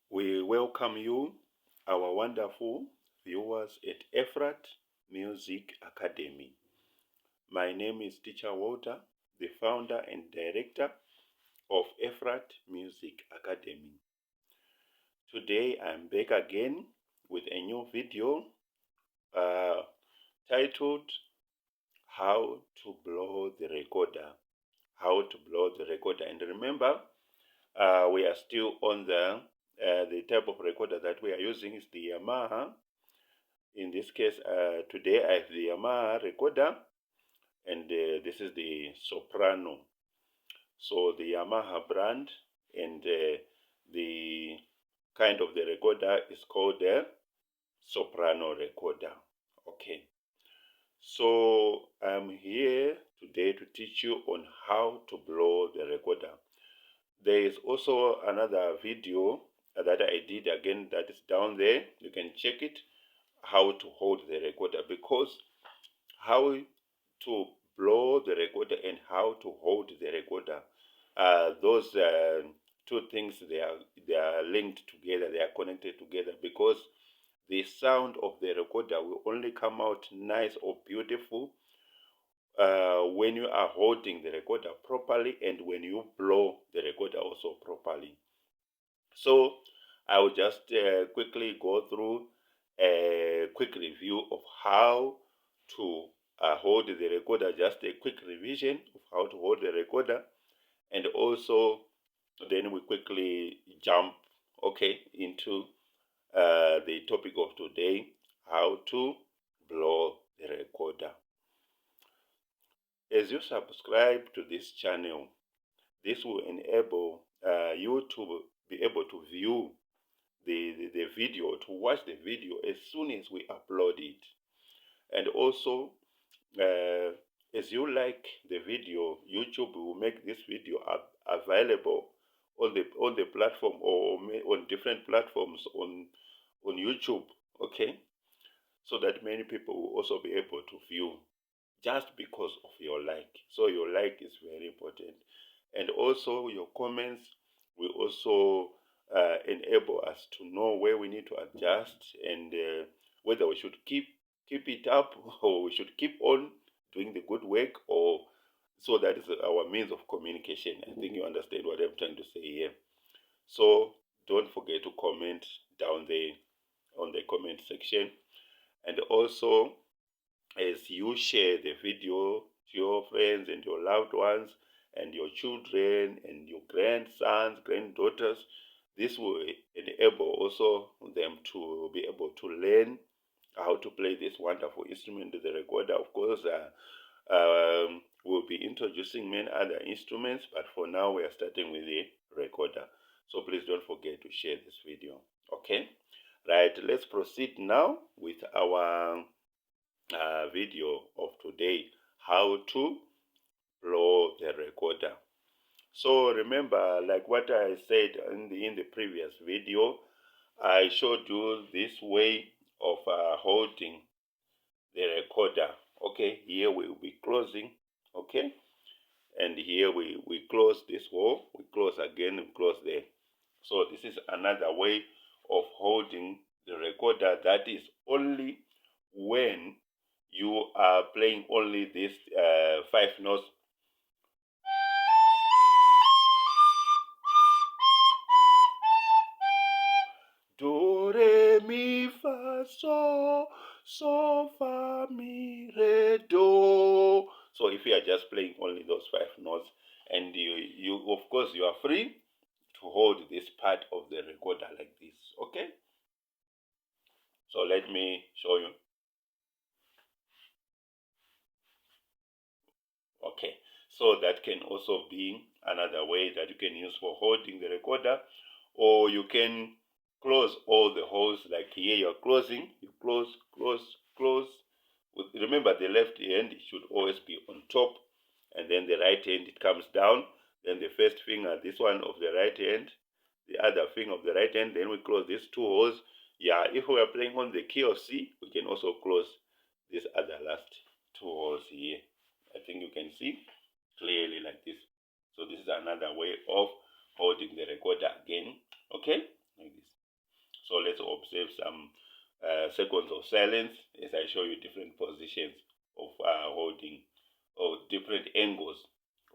We welcome you, our wonderful viewers at Efrat Music Academy. My name is Teacher Walter, the founder and director of Efrat Music Academy. Today I'm back again with a new video titled How to Blow the Recorder. How to blow the recorder. And remember, we are still on the type of recorder that we are using is the Yamaha. In this case, today I have the Yamaha recorder, and this is the Soprano. So the Yamaha brand, and the kind of the recorder is called the Soprano recorder. Okay. So I'm here today to teach you on how to blow the recorder. There is also another video that I did again that is down there. You can check it, how to hold the recorder, because how to blow the recorder and how to hold the recorder, those two things, they are linked together, they are connected together, because the sound of the recorder will only come out nice or beautiful when you are holding the recorder properly and when you blow the recorder also properly. So I will just quickly go through a quick review of how to hold the recorder, just a quick revision of how to hold the recorder, and also then we quickly jump into the topic of today, how to blow the recorder. As you subscribe to this channel, this will enable you to be able to view the video, to watch the video as soon as we upload it. And also, as you like the video, YouTube will make this video available on the platform, or on different platforms on YouTube, okay? So that many people will also be able to view, just because of your like. So your like is very important. And also your comments will also enable us to know where we need to adjust, and whether we should keep it up, or we should keep on doing the good work, or so that is our means of communication. I think you understand what I'm trying to say here. So don't forget to comment down there on the comment section. And also, as you share the video to your friends and your loved ones and your children and your grandsons, granddaughters, this will enable also them to be able to learn how to play this wonderful instrument, the recorder. Of course, we'll be introducing many other instruments, but for now we are starting with the recorder. So please don't forget to share this video. Okay? Right, let's proceed now with our video of today, how to blow the recorder. So remember, like what I said in the previous video, I showed you this way of holding the recorder. Okay, here we will be closing, okay, and here we close this hole, we close again, we close there. So this is another way of holding the recorder. That is only when you are playing only these 5 notes. Do, re, mi, fa, so, fa, mi, re, do. So if you are just playing only those 5 notes, and you of course you are free to hold this part of the recorder like this, okay? So let me show you. Okay, so that can also be another way that you can use for holding the recorder, or you can close all the holes. Like here you're closing, you close. Remember, the left hand should always be on top, and then the right hand, it comes down, then the first finger, this one of the right hand, the other finger of the right hand, then we close these 2 holes. Yeah, if we are playing on the key of C, we can also close this other last 2 holes here. I think you can see clearly like this. So this is another way of holding the recorder again, okay, like this. observe some seconds of silence as I show you different positions of holding, or different angles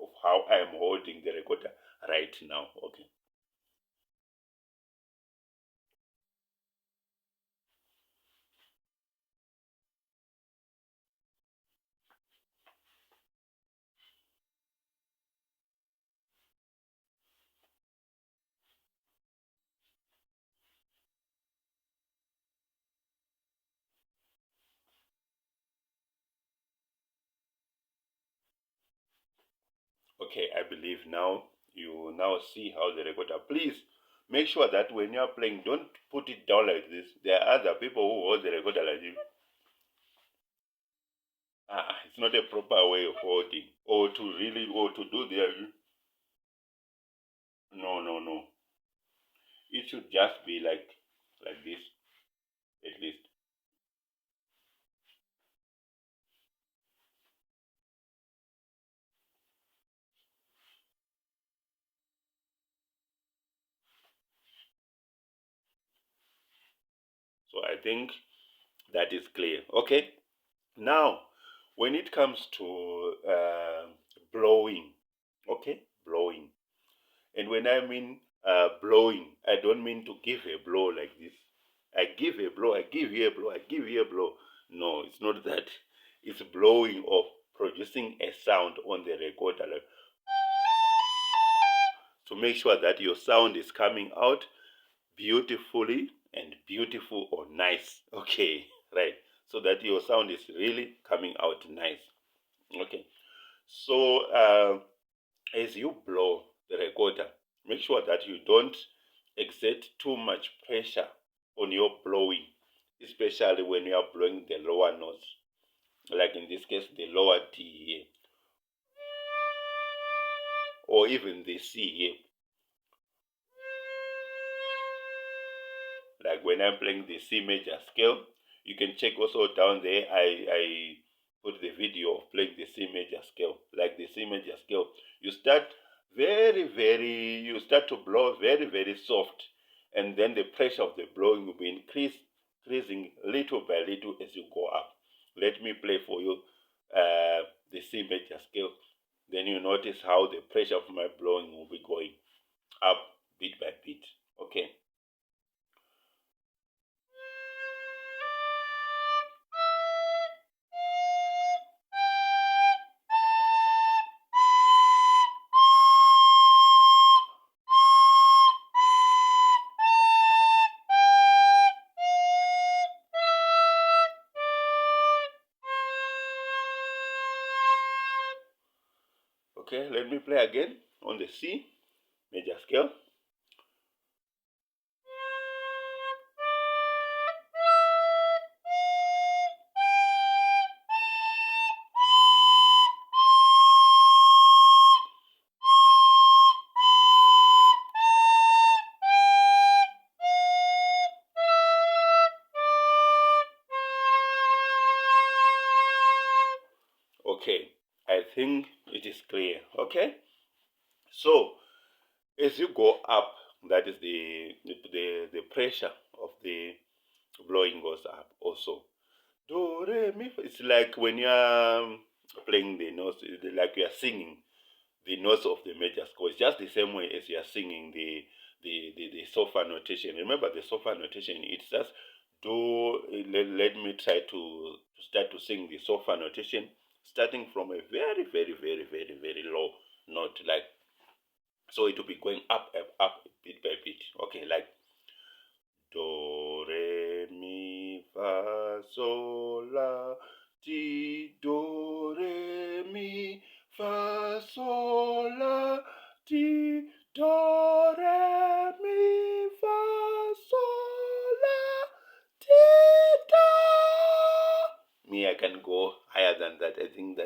of how I am holding the recorder right now. Okay. Okay, I believe now you now see how the recorder. Please make sure that when you are playing, don't put it down like this. There are other people who hold the recorder like this. It's not a proper way of holding, or to do the. No, no, no. It should just be like this, at least. So I think that is clear. Okay. Now, when it comes to blowing, okay, blowing. And when I mean blowing, I don't mean to give a blow like this. I give a blow, I give you a blow, I give you a blow. No, it's not that. It's blowing of producing a sound on the recorder, like, to make sure that your sound is coming out beautifully and beautiful or nice. Okay, right. So that your sound is really coming out nice. Okay. So as you blow the recorder, make sure that you don't exert too much pressure on your blowing, especially when you are blowing the lower notes, like in this case, the lower D here, or even the C here. Like when I'm playing the C major scale, you can check also down there. I put the video of playing the C major scale. Like the C major scale, you start you start to blow very, very soft, and then the pressure of the blowing will be increasing little by little as you go up. Let me play for you the C major scale. Then you notice how the pressure of my blowing will be going up bit by bit. Okay. Okay, let me play again on the C major scale. Okay, I think it is clear. Okay, so as you go up, that is the pressure of the blowing goes up also. Do re mi. It's like when you are playing the notes, like you are singing the notes of the major scale. It's just the same way as you are singing the sofa notation. Remember the sofa notation, it's just do. Let me try to start to sing the sofa notation, starting from a very, very, very, very, very low note, like, so it will be going up, up, up, bit by bit. Okay, like do, re, mi, fa, sol, la, ti, do, re, mi, fa, sol, la, ti, do, re, mi, fa, sol, la, ti, do. Me, I can go higher than that. I think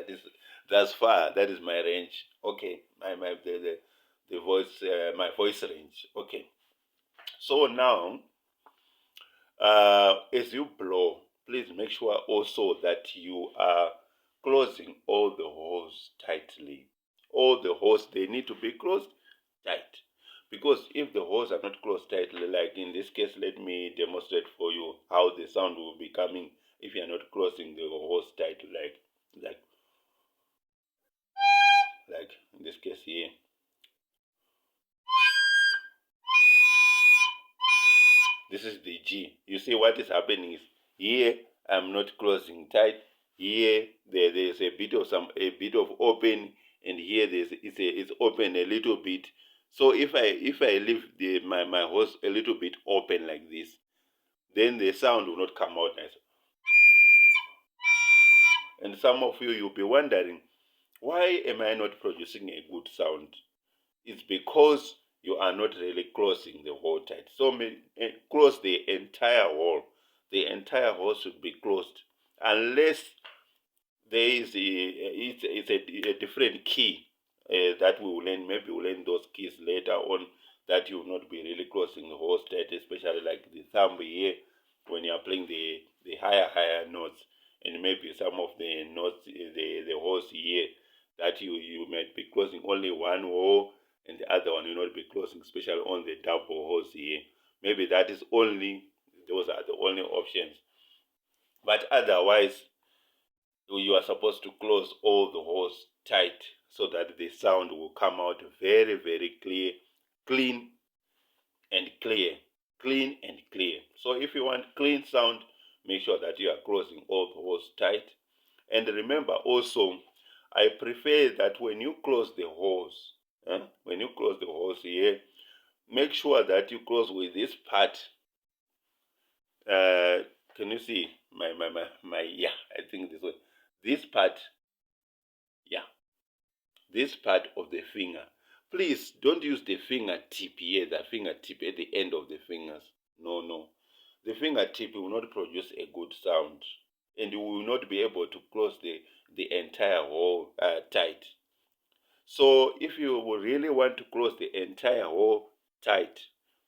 that's far. That is my range. Okay, my the voice, my voice range. Okay. So now, as you blow, please make sure also that you are closing all the holes tightly. All the holes, they need to be closed tight. Because if the hose are not closed tightly, like in this case, let me demonstrate for you how the sound will be coming if you are not closing the hose tightly, like like in this case here. This is the G. You see what is happening is here I'm not closing tight. Here there's a bit of open, and here it's open a little bit. So if I leave my hose a little bit open like this, then the sound will not come out nice. And some of you'll be wondering, why am I not producing a good sound? It's because you are not really closing the hole tight. So close the entire hole. The entire hole should be closed, unless there is a different key that we will learn. Maybe we'll learn those keys later on, that you will not be really closing the hole tight, especially like the thumb here when you are playing the higher notes, and maybe some of the notes, the holes here, that you might be closing only one hole, and the other one you not be closing, especially on the double holes here. Maybe those are the only options. But otherwise, you are supposed to close all the holes tight, so that the sound will come out very, very clear, clean and clear, clean and clear. So if you want clean sound, make sure that you are closing all the holes tight. And remember also, I prefer that when you close the holes, here, make sure that you close with this part. Can you see my yeah? I think this way. This part, yeah, this part of the finger. Please don't use the fingertip here, the fingertip at the end of the fingers. No. The fingertip will not produce a good sound, and you will not be able to close the entire hole tight. So if you really want to close the entire hole tight,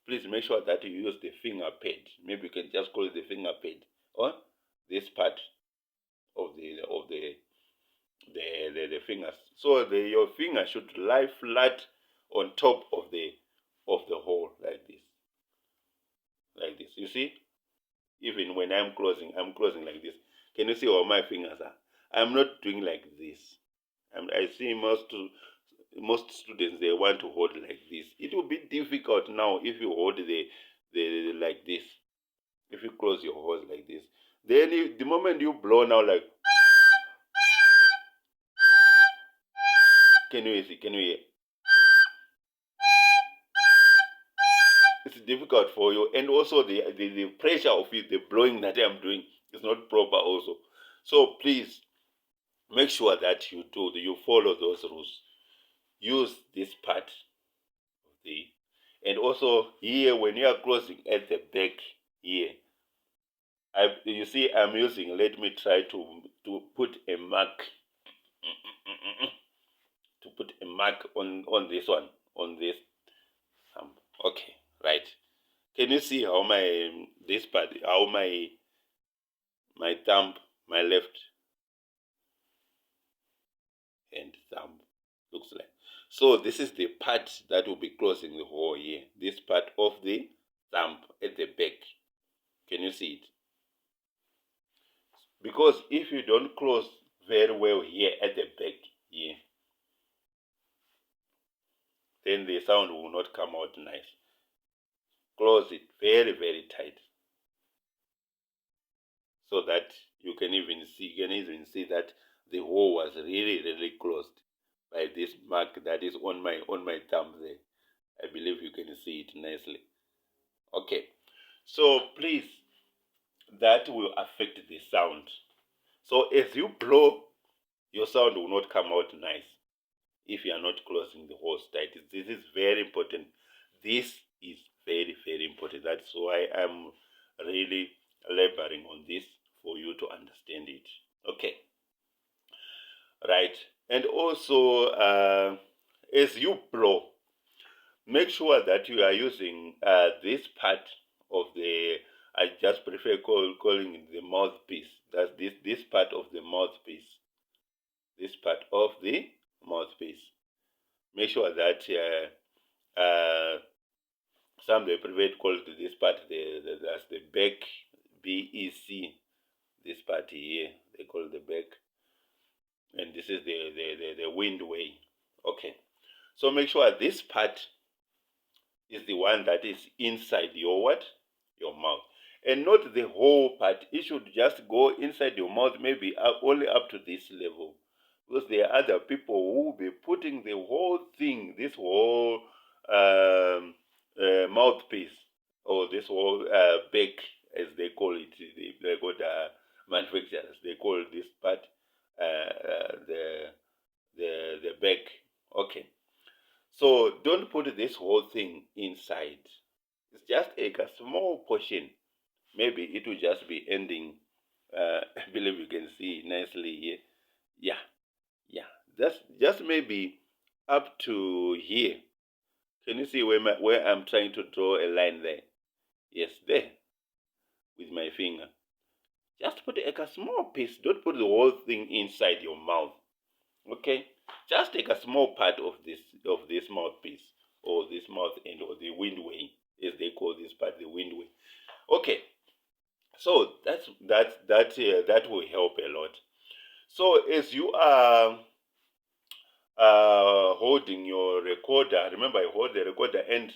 please make sure that you use the finger pad. Maybe you can just close the finger pad on this part of the fingers. So your finger should lie flat on top of the hole like this. Like this. You see? Even when I'm closing like this. Can you see how my fingers are? I'm not doing like this. I see most students, they want to hold like this. It will be difficult now if you hold the like this. If you close your hose like this, then the moment you blow now, like, can you hear? It's difficult for you, and also the pressure of it, the blowing that I'm doing is not proper also. So please make sure that you follow those rules. Use this part of and also here when you are closing at the back here, you see I'm using, let me try to put a mark, to put a mark on this one, on this okay, right. Can you see how this part, how my thumb, my left hand thumb looks like? So this is the part that will be closing the hole here. This part of the thumb at the back. Can you see it? Because if you don't close very well here at the back here, then the sound will not come out nice. Close it very, very tight, so that you can even see that the hole was really, really closed by this mark that is on my thumb there. I believe you can see it nicely. Okay, so please, that will affect the sound. So as you blow, your sound will not come out nice if you are not closing the hose tight. This is very important. This is very, very important. That's why I'm really laboring on this for you to understand it. Okay. Right. And also, as you blow, make sure that you are using this part of I just prefer calling it the mouthpiece. That's this part of the mouthpiece. This part of the mouthpiece. Make sure that some they prefer to call this part that's the back, BEC. This part here they call the back, and this is the wind way. Okay, so make sure this part is the one that is inside your what? Your mouth. And not the whole part. It should just go inside your mouth, maybe only up to this level. Because there are other people who will be putting the whole thing, this whole mouthpiece, or this whole back, as they call it, they got manufacturers, they call this part the back. Okay. So don't put this whole thing inside. It's just a small portion. Maybe it will just be ending. I believe you can see nicely here. Yeah, yeah. That's just maybe up to here. Can you see where I'm trying to draw a line there? Yes, there with my finger. Just put a small piece. Don't put the whole thing inside your mouth. Okay, just take a small part of this mouthpiece, or this mouth end, or the windway, as they call this part, the windway. Okay, so that will help a lot. So as you are holding your recorder, remember you hold the recorder, and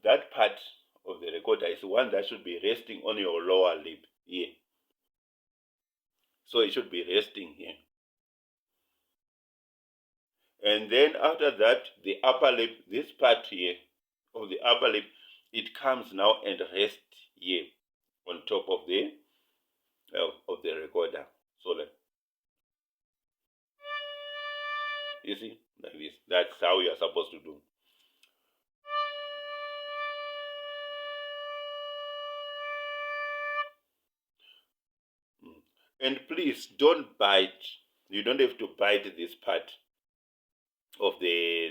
that part of the recorder is the one that should be resting on your lower lip here. So it should be resting here. And then after that, the upper lip, this part here of the upper lip, it comes now and rests here on top of the recorder. So like, you see, like this. That's how you are supposed to do. And please don't bite. You don't have to bite this part of the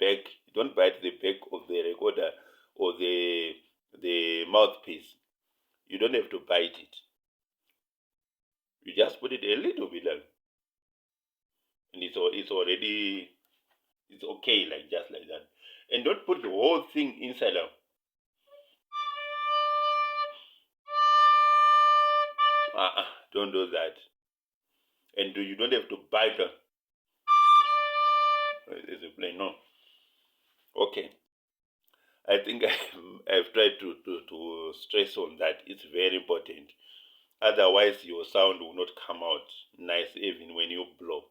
back. Don't bite the back of the recorder or the mouthpiece. You don't have to bite it. You just put it a little bit like, and it's already, it's okay, like just like that. And don't put the whole thing inside out. Don't do that. And you don't have to bite it. It's a plain no. Okay. I think I've tried to stress on that. It's very important. Otherwise, your sound will not come out nice even when you blow.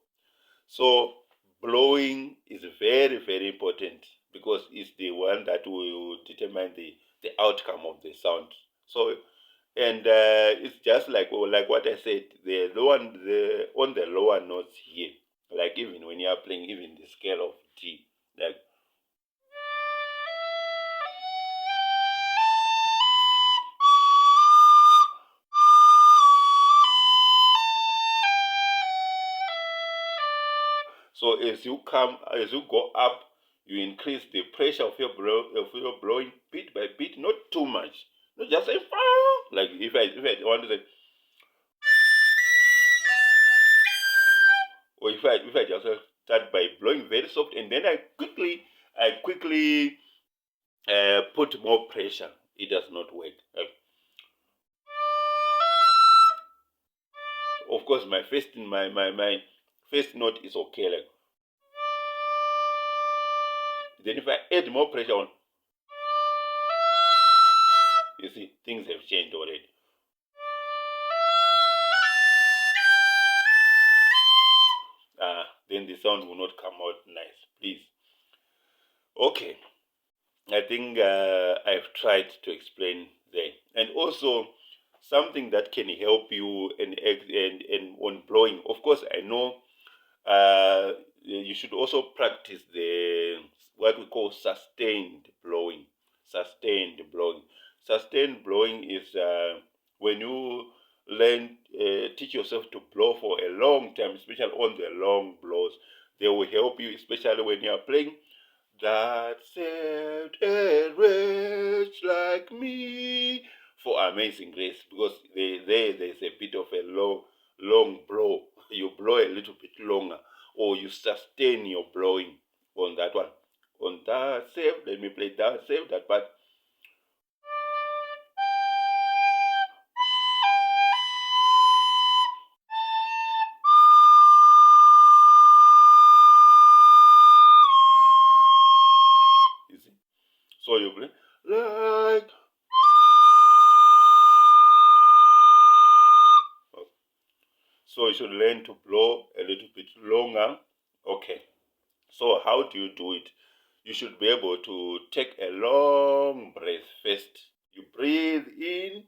So blowing is very, very important, because it's the one that will determine the outcome of the sound. So, and it's just like what I said, on the lower notes here, like even when you are playing even the scale of G, like, so as you go up, you increase the pressure of your blowing bit by bit, not too much. Not just say like if I want to say, or if I just start by blowing very soft, and then I quickly put more pressure, it does not work. Of course, my first note is okay. Like, then if I add more pressure on, you see, things have changed already. Then the sound will not come out nice, please. Okay, I think I've tried to explain there. And also, something that can help you and on blowing. Of course, I know you should also practice the what we call sustained blowing. Sustained blowing. Sustained blowing is when you teach yourself to blow for a long time, especially on the long blows. They will help you, especially when you are playing that saved a wretch like me for Amazing Grace, because there's a bit of a long blow. You blow a little bit longer, or you sustain your blowing on that one. on that, save. Let me play that, save that part. You see? So you play like. So you should learn to blow a little bit longer. Okay. So how do you do it? You should be able to take a long breath first. You breathe in,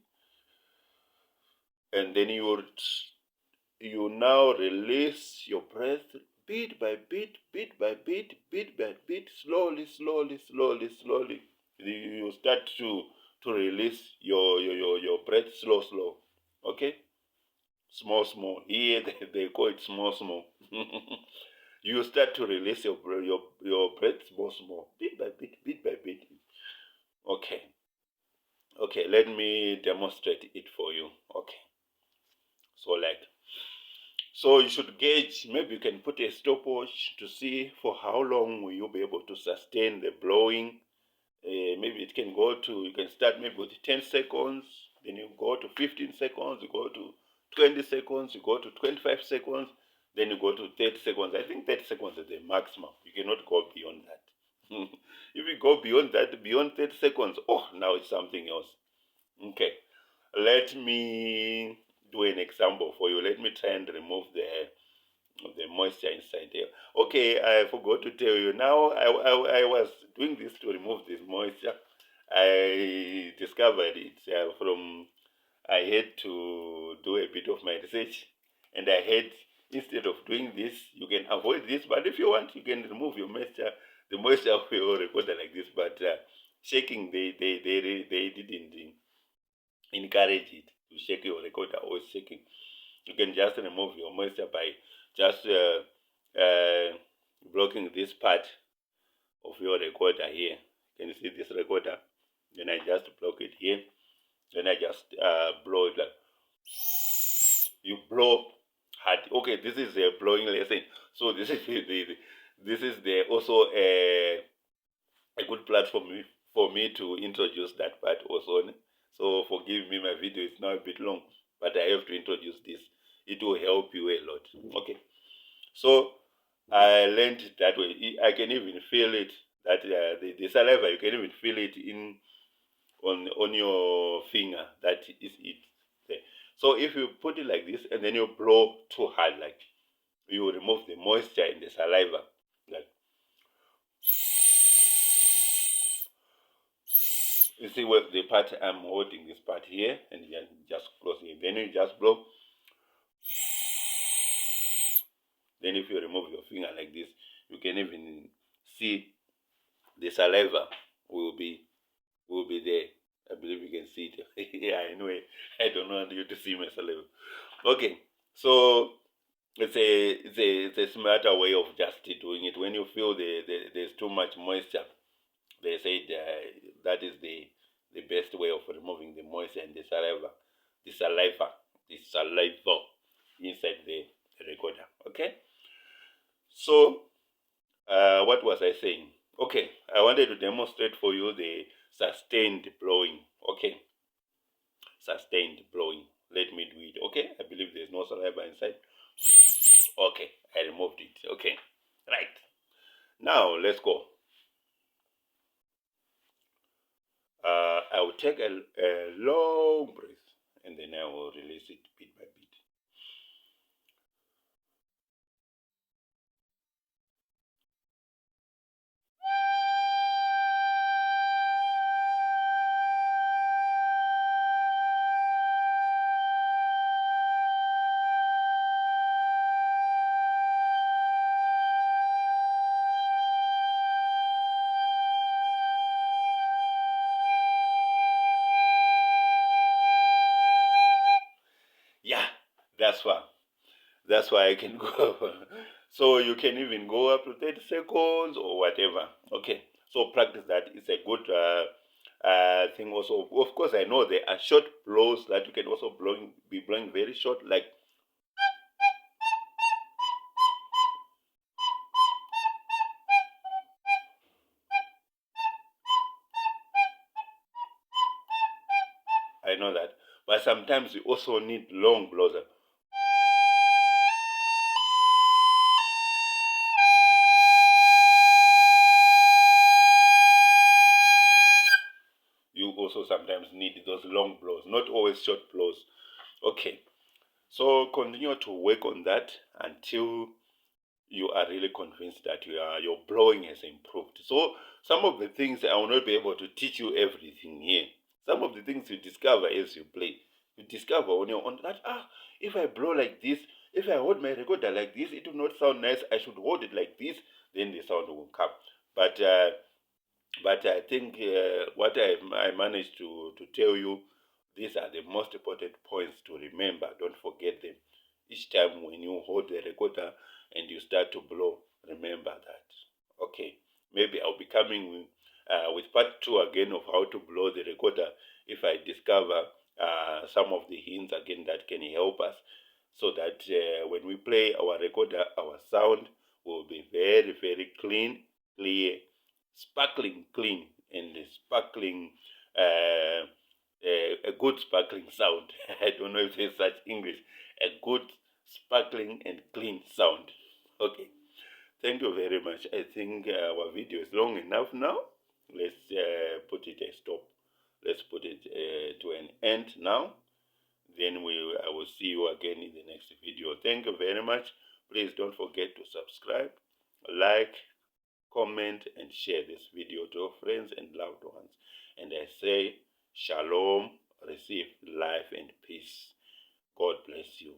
and then you now release your breath bit by bit, bit by bit, bit by bit, slowly, slowly, slowly, slowly. You start to release your breath slow, slow. Okay? Small, small. Here they call it small, small. You start to release your breath small, small, bit by bit, bit by bit. Okay. Okay, let me demonstrate it for you. Okay. So you should gauge, maybe you can put a stopwatch to see for how long will you be able to sustain the blowing. Maybe it can go to, you can start maybe with 10 seconds, then you go to 15 seconds, you go to 20 seconds, you go to 25 seconds, then you go to 30 seconds. I think 30 seconds is the maximum. You cannot go beyond that. If you go beyond that, beyond 30 seconds, oh, now it's something else. Okay, let me do an example for you. Let me try and remove the moisture inside there. Okay, I forgot to tell you. Now, I was doing this to remove this moisture. I discovered it from, I had to do a bit of my research, and I had, instead of doing this, you can avoid this, but if you want, you can remove your moisture, the moisture of your recorder like this, but shaking, they didn't encourage it to shake your recorder or shaking. You can just remove your moisture by just blocking this part of your recorder here. Can you see this recorder? Then I just block it here. Then I just blow it like, you blow hard. Okay, this is a blowing lesson. So this is this is the also a good platform for me to introduce that part also. So forgive me, my video is now a bit long, but I have to introduce this. It will help you a lot. Okay. So I learned that way. I can even feel it, that the saliva, you can even feel it in on your finger. That is it. Okay. So if you put it like this and then you blow too hard, like, you will remove the moisture in the saliva. Like, you see what the part I'm holding, this part here, and just closing it. Then you just blow. Then if you remove your finger like this, you can even see the saliva will be there. I believe you can see it. Yeah, anyway, I don't want you to see my saliva. Okay, so it's a smarter way of just doing it. When you feel there's too much moisture, they said that is the best way of removing the moisture and the saliva, the saliva, the saliva inside the recorder. Okay, so what was I saying? Okay, I wanted to demonstrate for you the sustained blowing. Okay, sustained blowing. Let me do it. Okay, I believe there's no saliva inside. Okay, I removed it. Okay, right. Now let's go. I will take a long breath and then I will release it bit by bit. Yeah, that's why. That's why I can go up. So you can even go up to 30 seconds or whatever. Okay, so practice that. It's a good thing also. Of course, I know there are short blows that you can also be blowing very short, like, I know that. But sometimes you also need long blows. You also sometimes need those long blows, not always short blows. Okay, so continue to work on that until you are really convinced that your blowing has improved. So some of the things I will not be able to teach you everything here. Some of the things you discover as you play. You discover on your own that if I blow like this, if I hold my recorder like this, it will not sound nice. I should hold it like this, then the sound will come. But I think what I managed to tell you, these are the most important points to remember. Don't forget them. Each time when you hold the recorder and you start to blow, remember that. Okay, maybe I'll be coming with part 2 again of how to blow the recorder if I discover some of the hints again that can help us, so that when we play our recorder, our sound will be very, very clean, clear, sparkling clean, and sparkling a good sparkling sound. I don't know if there's such English. A good sparkling and clean sound. Okay, thank you very much. I think our video is long enough now. Let's put it a stop. Let's put it to an end now. Then I will see you again in the next video. Thank you very much. Please don't forget to subscribe, like, comment, and share this video to your friends and loved ones. And I say, Shalom, receive life and peace. God bless you.